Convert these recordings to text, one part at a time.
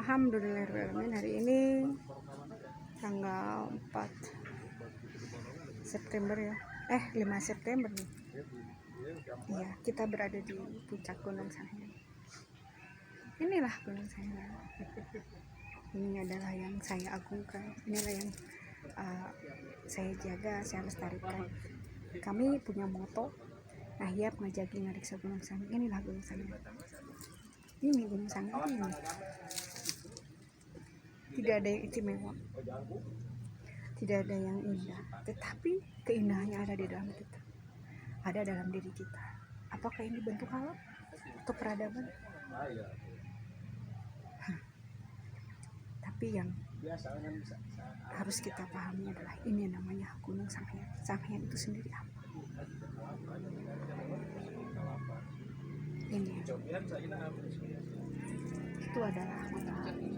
Alhamdulillahirrahmanirrahim. Hari ini tanggal 4 September ya. 5 September nih. Iya, kita berada di puncak Gunung Sanghyang. Inilah Gunung Sanghyang. Ini adalah yang saya agungkan. Inilah yang saya jaga, saya lestarikan. Kami punya moto, Ahyap ngajaki ngariksa Gunung Sanghyang. Inilah Gunung Sanghyang. Ini Gunung Sanghyang ini. Tidak ada yang istimewa, tidak ada yang indah, tetapi keindahannya ada di dalam kita, ada dalam diri kita. Apakah ini bentuk alam atau peradaban? Tapi yang harus kita pahami adalah ini namanya Gunung Sanghyang. Sanghyang itu sendiri apa? Ini itu adalah matahari.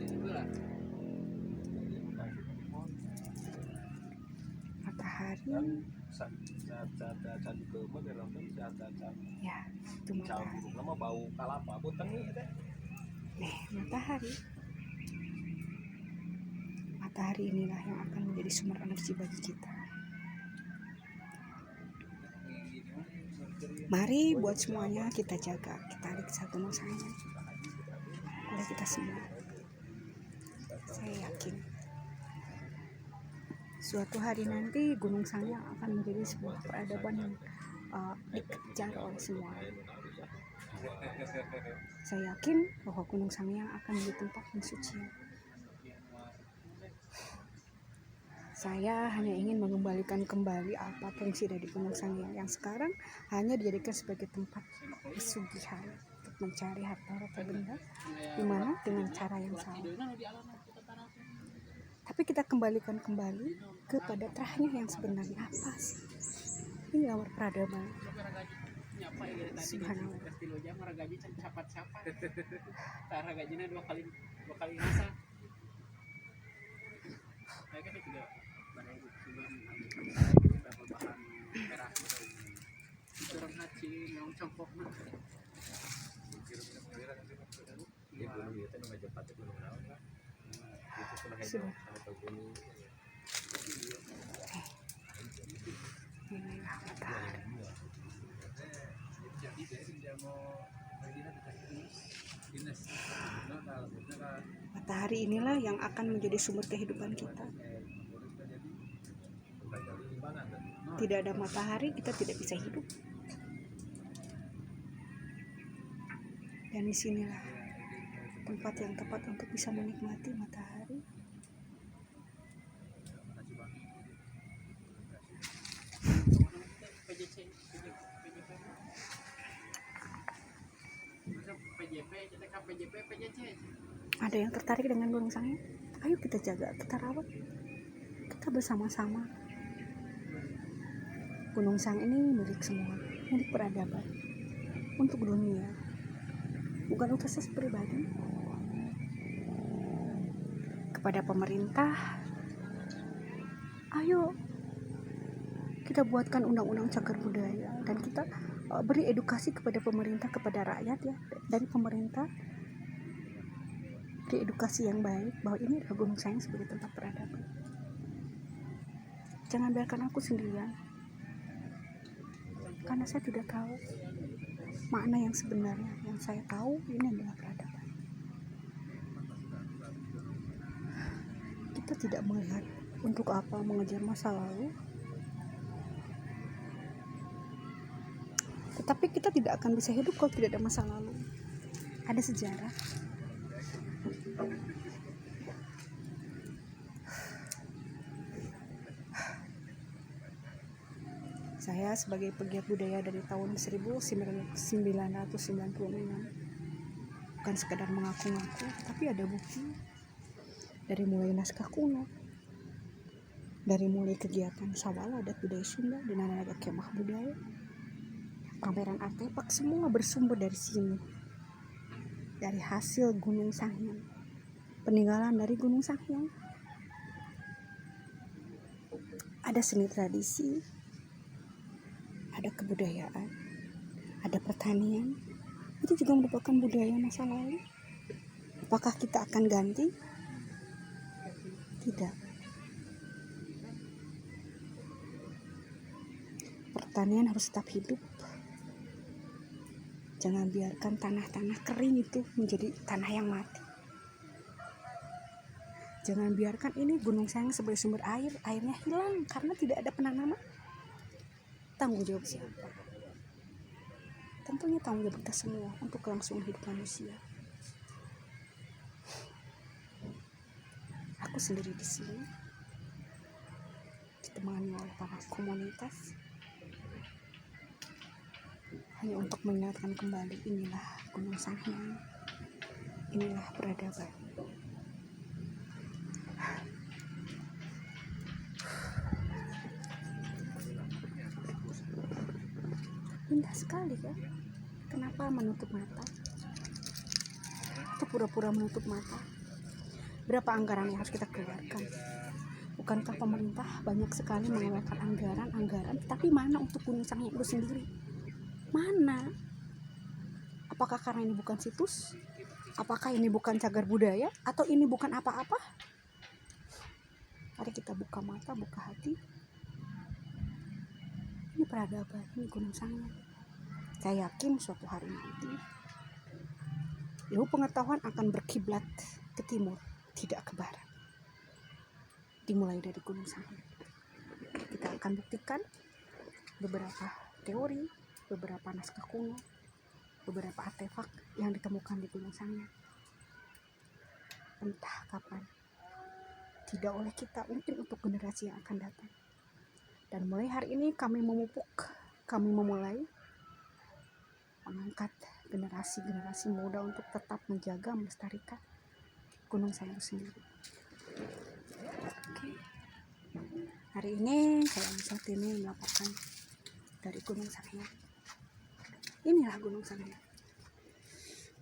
Ya, itu matahari. Matahari. Matahari inilah yang akan menjadi sumber energi bagi kita. Mari buat semuanya kita jaga, kita riksa Gunung Sanghyang. Ada kita semua. Saya yakin suatu hari nanti Gunung Sanghyang akan menjadi sebuah peradaban yang dikejar oleh semua. Saya yakin bahwa Gunung Sanghyang akan menjadi tempat yang suci. Saya hanya ingin mengembalikan kembali apa fungsi dari Gunung Sanghyang yang sekarang hanya dijadikan sebagai tempat pesugihan untuk mencari harta benda, dimana dengan cara yang salah. Tapi kita kembalikan kembali kepada terahnya yang sebenarnya apa sih? Ini awal peradaban. Subhanallah. Matahari inilah yang akan menjadi sumber kehidupan kita. Tidak ada matahari, kita tidak bisa hidup. Dan disinilah tempat yang tepat untuk bisa menikmati matahari. Ada yang tertarik dengan Gunung Sanghyang? Ayo kita jaga, kita rawat, kita bersama-sama. Gunung Sanghyang ini milik semua, milik peradaban, untuk dunia, bukan untuk saya pribadi. Kepada pemerintah, ayo kita buatkan undang-undang cagar budaya dan kita beri edukasi kepada pemerintah, kepada rakyat ya, dari pemerintah beri edukasi yang baik bahwa ini adalah Gunung Sanghyang sebagai tempat peradaban. Jangan biarkan aku sendirian, karena saya tidak tahu makna yang sebenarnya. Yang saya tahu ini adalah peradaban. Kita tidak melihat untuk apa mengejar masa lalu, tetapi kita tidak akan bisa hidup kalau tidak ada masa lalu. Ada sejarah. Saya sebagai pegiat budaya dari tahun 1996 bukan sekadar mengaku-ngaku, tapi ada bukti. Dari mulai naskah kuno, dari mulai kegiatan sawal adat budaya Sunda dan anak kemah budaya, pameran artefak, semua bersumber dari sini, dari hasil Gunung Sanghyang, peninggalan dari Gunung Sanghyang. Ada seni tradisi, ada kebudayaan, ada pertanian. Itu juga merupakan budaya masa lalu. Apakah kita akan ganti? Tidak. Pertanian harus tetap hidup. Jangan biarkan tanah-tanah kering itu menjadi tanah yang mati. Jangan biarkan ini Gunung Sanghyang sebagai sumber air, airnya hilang karena tidak ada penanaman. Tanggung jawab siapa? Tentunya tanggung jawab kita semua untuk kelangsungan hidup manusia. Aku sendiri di sini ditemani oleh para komunitas hanya untuk mengingatkan kembali, inilah Gunung Sanghyang, inilah peradaban. Indah sekali kan? Kenapa menutup mata? Atau pura-pura menutup mata? Berapa anggaran yang harus kita keluarkan? Bukankah pemerintah banyak sekali mengeluarkan anggaran, tapi mana untuk Gunung Sanghyang itu sendiri? Mana? Apakah karena ini bukan situs? Apakah ini bukan cagar budaya? Atau ini bukan apa-apa? Mari kita buka mata, buka hati. Ini peradaban, ini Gunung Sanghyang. Saya yakin suatu hari nanti ilmu pengetahuan akan berkiblat ke timur, tidak ke barat. Dimulai dari Gunung Sanghyang. Kita akan buktikan beberapa teori, beberapa naskah kuno, beberapa artefak yang ditemukan di Gunung Sanghyang. Entah kapan. Tidak oleh kita, mungkin untuk generasi yang akan datang. Dan mulai hari ini kami memupuk, kami memulai mengangkat generasi-generasi muda untuk tetap menjaga, melestarikan Gunung Sanghyang sendiri. Oke. Hari ini saya Sartini melaporkan dari Gunung Sanghyang. Inilah Gunung Sanghyang.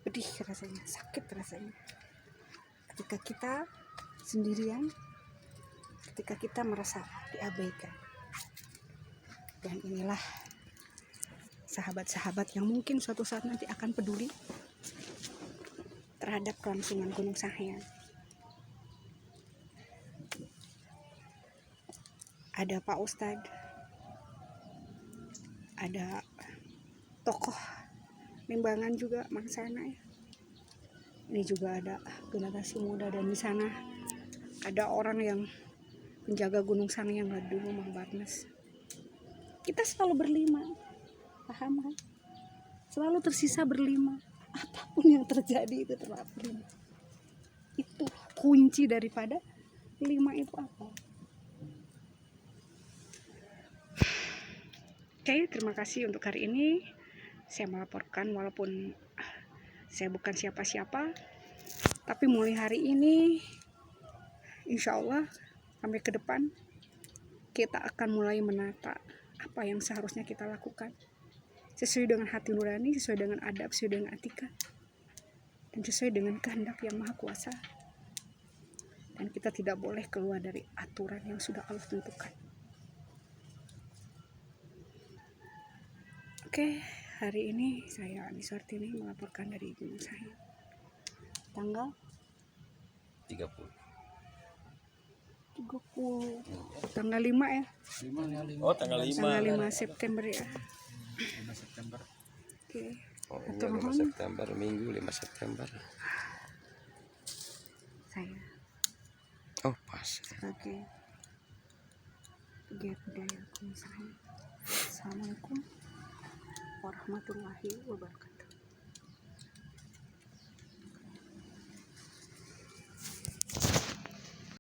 Pedih rasanya, sakit rasanya. Ketika kita sendirian, ketika kita merasa diabaikan. Dan inilah sahabat-sahabat yang mungkin suatu saat nanti akan peduli terhadap kelangsungan Gunung Sanghyang. Ada Pak Ustadz, ada tokoh Limbangan juga, Mang Sana ya. Ini juga ada generasi muda, dan di sana ada orang yang penjaga Gunung Sanghyang dulu, Mang Barnes. Kita selalu berlima, paham kan? Selalu tersisa berlima. Apapun yang terjadi itu tetap berlima. Itu kunci daripada lima itu apa? Oke, terima kasih untuk hari ini. Saya melaporkan walaupun saya bukan siapa-siapa, tapi mulai hari ini insya Allah sampai ke depan kita akan mulai menata apa yang seharusnya kita lakukan sesuai dengan hati nurani, sesuai dengan adab, sesuai dengan etika, dan sesuai dengan kehendak yang maha kuasa. Dan kita tidak boleh keluar dari aturan yang sudah Allah tentukan. Oke, hari ini saya Ani Sartini melaporkan dari Gunung Sanghyang. Tanggal 30. Tanggal 5 ya? Oh, tanggal 5. Tanggal 5 September ya. 5 September. Oke. Oh, iya, 5 September, Minggu 5 September. Saya Oh, pas. sebagai pegiat budaya Gunung Sanghyang. Assalamualaikum warahmatullahi wabarakatuh.